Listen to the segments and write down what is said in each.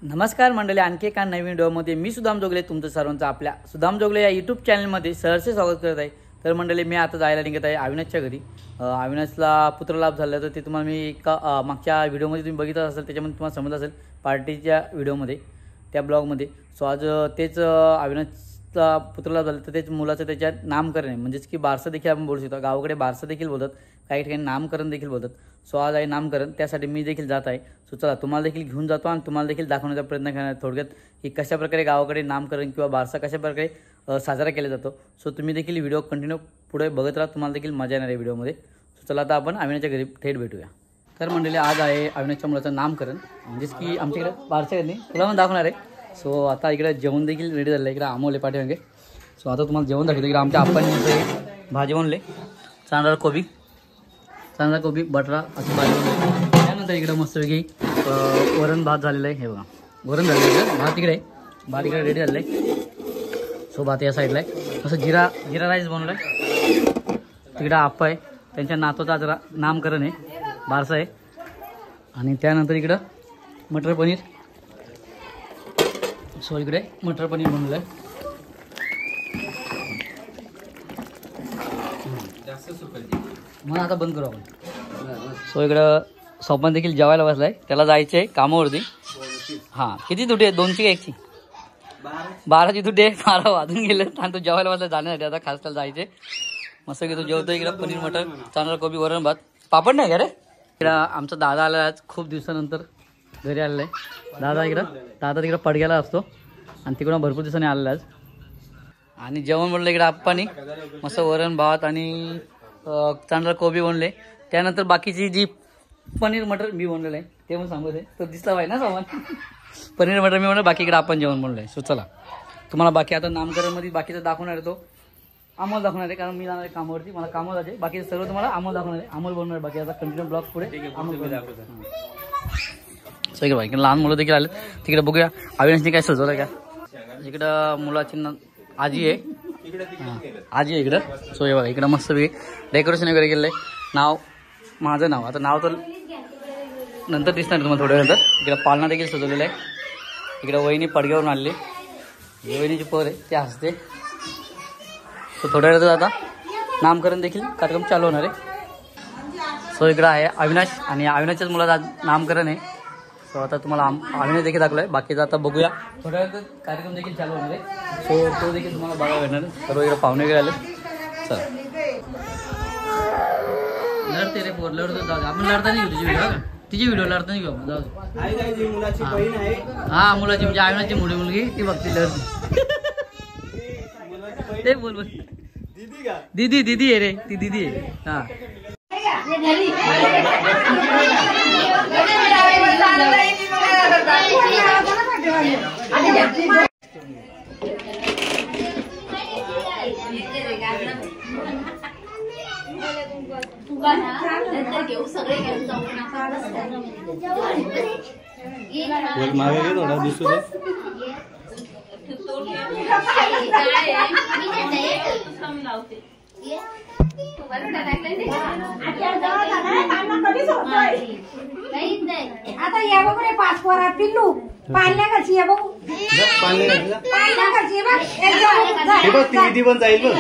नमस्कार मंडळी, आणखी एका नवीन व्हिडिओमध्ये मी सुदाम जोगले तुमचं सर्वांचं आपल्या सुदाम जोगले या यूट्यूब चॅनलमध्ये सहर्ष स्वागत करत आहे। तर मंडळी, मी आता जायला निघत आहे अविनाशच्या घरी। अविनाशला पुत्रलाभ झाला, तर ते तुम्हाला मी मागच्या व्हिडिओमध्ये तुम्ही बघितलं असेल, त्याच्यामध्ये तुम्हाला समजलं असेल पार्टीच्या व्हिडिओमध्ये, त्या ब्लॉगमध्ये। सो आज तेच अविनाशचा पुत्रलाभ झाला, तर तेच मुलाचं त्याच्या नामकरण आहे, म्हणजेच की बारसं देखील आपण बोलू शकतो। गावाकडे बारसं देखील बोलतात, काही ठिकाणी नामकरण देखील बोलतात। सो आज आहे नामकरण, त्यासाठी मी देखील जात आहे। सो चला, तुम्हाला देखील घेऊन जातो आणि तुम्हाला देखील दाखवण्याचा प्रयत्न करणार थोडक्यात की कशा प्रकारे गावाकडे नामकरण किंवा बारसा कशा प्रकारे साजरा केला जातो। सो तुम्ही देखील व्हिडिओ कंटिन्यू पुढे बघत राहा, तुम्हाला देखील मजा येणार आहे व्हिडिओमध्ये। सो चला, आता आपण अविनाशच्या घरी थेट भेटूया। तर मंडळी, आज आहे अविनाशच्या मुलाचं नामकरण, म्हणजेच की आमच्याकडे बारसा घरी तुला पण दाखवणार आहे। सो आता इकडे जेवण देखील रेडी झालं आहे, इकडे आमोले पाठीमागे। सो आता तुम्हाला जेवण दाखवतो। इकडे आमच्या आप्पांनी भाजी बनवले, चांदर कोबी बटाटा असं भाजी बनवली। त्यानंतर इकडे मस्तपैकी वरण भात झालेलं आहे। हे बघा, वरण झालेलं आहे, भात इकडे आहे, भात इकडे रेडी झालेलं आहे। सो भात या साईडला आहे, असं जिरा राईस बनवलं आहे। तिकडे आप्पा आहे, त्यांच्या नातूचा जरा नामकरण आहे, बारसा आहे। आणि त्यानंतर इकडं मटर पनीर, सो इकडे मटर पनीर बनवलं आहे। मग आता बंद करू आपण। सो इकडं स्वप्न देखील जेवायला बसलाय, त्याला जायचं आहे कामावरती। हां, किती तुटे आहेत? 2ची का 1ची? 12ची तुटे आहे, 12 वाजून गेले आणि तो जेवायला बसला जाण्यासाठी। आता खास त्याला जायचे, मस्त की तो जेवतो। इकडं पनीर मटर, चांदर कोबी, वरण भात, पापड नाही का रे? इकडं आमचा दादा आला, आज खूप दिवसानंतर घरी आलेला आहे दादा तिकडं पडग्याला असतो आणि तिकडून भरपूर दिवसांनी आलेला आज। आणि जेवण बनलं इकडे आप्पानी, मस्त वरण भात आणि चांदर कोबी बनले। त्यानंतर बाकीची जी पनीर मटर मी बनलेलं आहे ते पण सांगत आहे, तो दिसला पाहिजे ना सामान। पनीर मटर मी बनवलं, बाकी इकडे आपण जेवण बनलं आहे। सो चला, तुम्हाला बाकी आता नामकरणमध्ये बाकीचं दाखवणार आहे, तो अमोल दाखवणार आहे, कारण मी जाणार आहे कामावरती, मला कामावर जायचे। बाकीचं सर्व तुम्हाला अमोल दाखवणार आहे, अमोल बनवणार आहे बाकी। आता कंटिन्यू ब्लॉग पुढे अमोल दाखवतो। सो इकडे बाकी लहान मुलं देखील आले, तिकडे बघूया अविनाशने काय सुचवलं का। इकडं मुलाची आजी आहे, आजी आहे इकडं। सो हे बघा, इकडं मस्त डेकोरेशन वगैरे केलेलं आहे। माझं नाव, आता नाव तर नंतर दिसणार तुम्हाला थोड्या नंतर। इकडं पालना देखील सजवलेलं आहे। इकडे वहिनी पडग्यावरून आलेली, वहिनीची पोर आहे, ते हसते। सो थोड्या वेळात आता नामकरण देखील कार्यक्रम चालू होणार आहे। सो इकडं आहे अविनाश, आणि अविनाशच्याच मुलाचं आज नामकरण आहे। सो आता तुम्हाला अविनाश देखील दाखवलं आहे, बाकीचं आता बघूया। थोड्या वेळात कार्यक्रम देखील चालू होणार आहे, सो तो देखील तुम्हाला बघायला भेटणार आहे। सर्व इकडे पाहुणे वगैरे आले। चला, लढते रे पोर, लढतो, जाऊ दे, आपण लढता नाही घेऊ तुझी व्हिडिओ, तिची व्हिडिओ लढता नाही घेऊ आपण, जाऊ दे। मुलाची बहीण आहे, हा मुलाची, म्हणजे अविनाशची मोठी मुलगी ती बघते लढते। ते बोल दीदी आहे रे, ती दीदी आहे। हा, मागे घे थोडा दिसतो आता या बघ रे, पाचपोरा पिल्लू पाळण्या कशी आहे बघू, पाळण्या कशी बघ, ती पण जाईल बघ।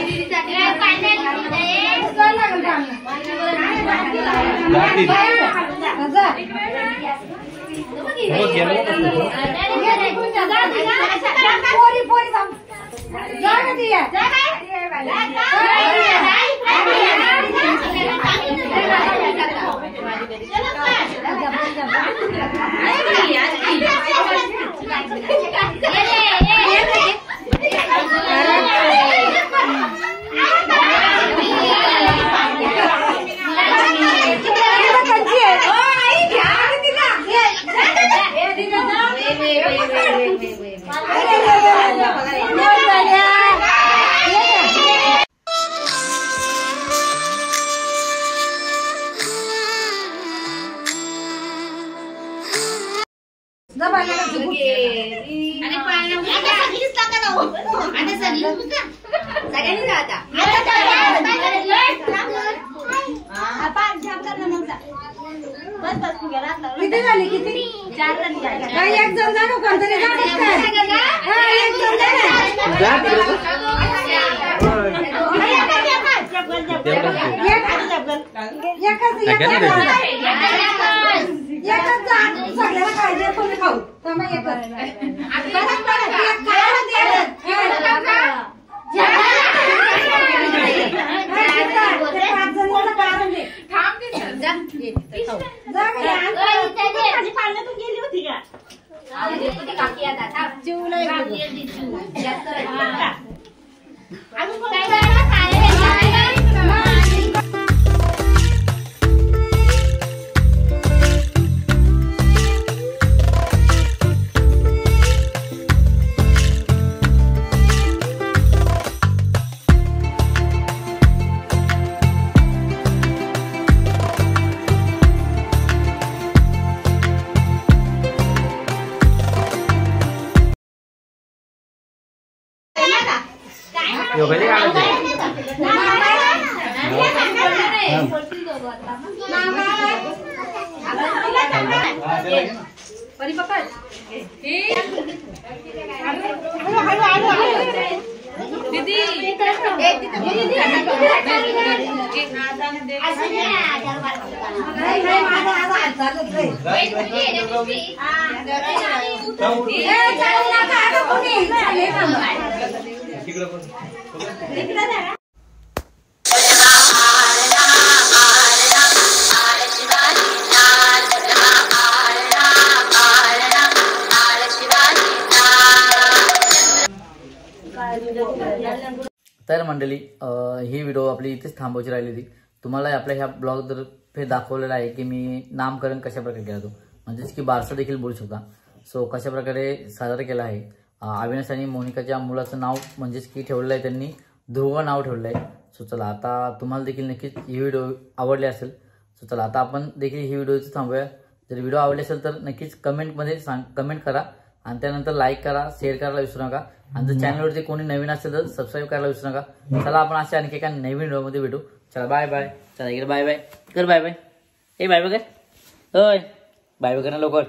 किती झाली किती काही एक जण जाणू कोणतरी जाणूच काय. हा, एक जण जाणं. जा तिकडे. एकच जा. सगळ्याला खायचे कोणी खाऊ. थांबा एकच. तर मंडळी ही व्हिडिओ आपली इथेच थांबवायची राहिली होती. तुम्हाला आपल्या ह्या ब्लॉगतर्फे दाखवलेलं आहे की मी नामकरण कशा प्रकारे केला तो, म्हणजेच की बारसं देखील बोलू शकता. सो कशा प्रकारे साजरा केला आहे. अविनाश आणि मोनिकाच्या मुलाचं नाव म्हणजेच की ठेवलेलं आहे त्यांनी ध्रुव नाव ठेवलं आहे. सो चला आता तुम्हाला देखील नक्कीच ही व्हिडिओ आवडली असेल. सो चला आता आपण देखील ही व्हिडिओ इथे थांबूया. जर व्हिडिओ आवडली असेल तर नक्कीच कमेंटमध्ये कमेंट करा आणि त्यानंतर लाईक करा, शेअर करायला विसरू नका. आणि जर चॅनलवरती कोणी नवीन असेल तर सबस्क्राईब करायला विसरू नका. चला आपण अशा आणखी एका नवीन व्हिडिओमध्ये भेटू. चला बाय बाय. चला इकडे बाय बाय कर. Bye bye. ए बाय बाय कर. होय बाय बाय कर ना लवकर.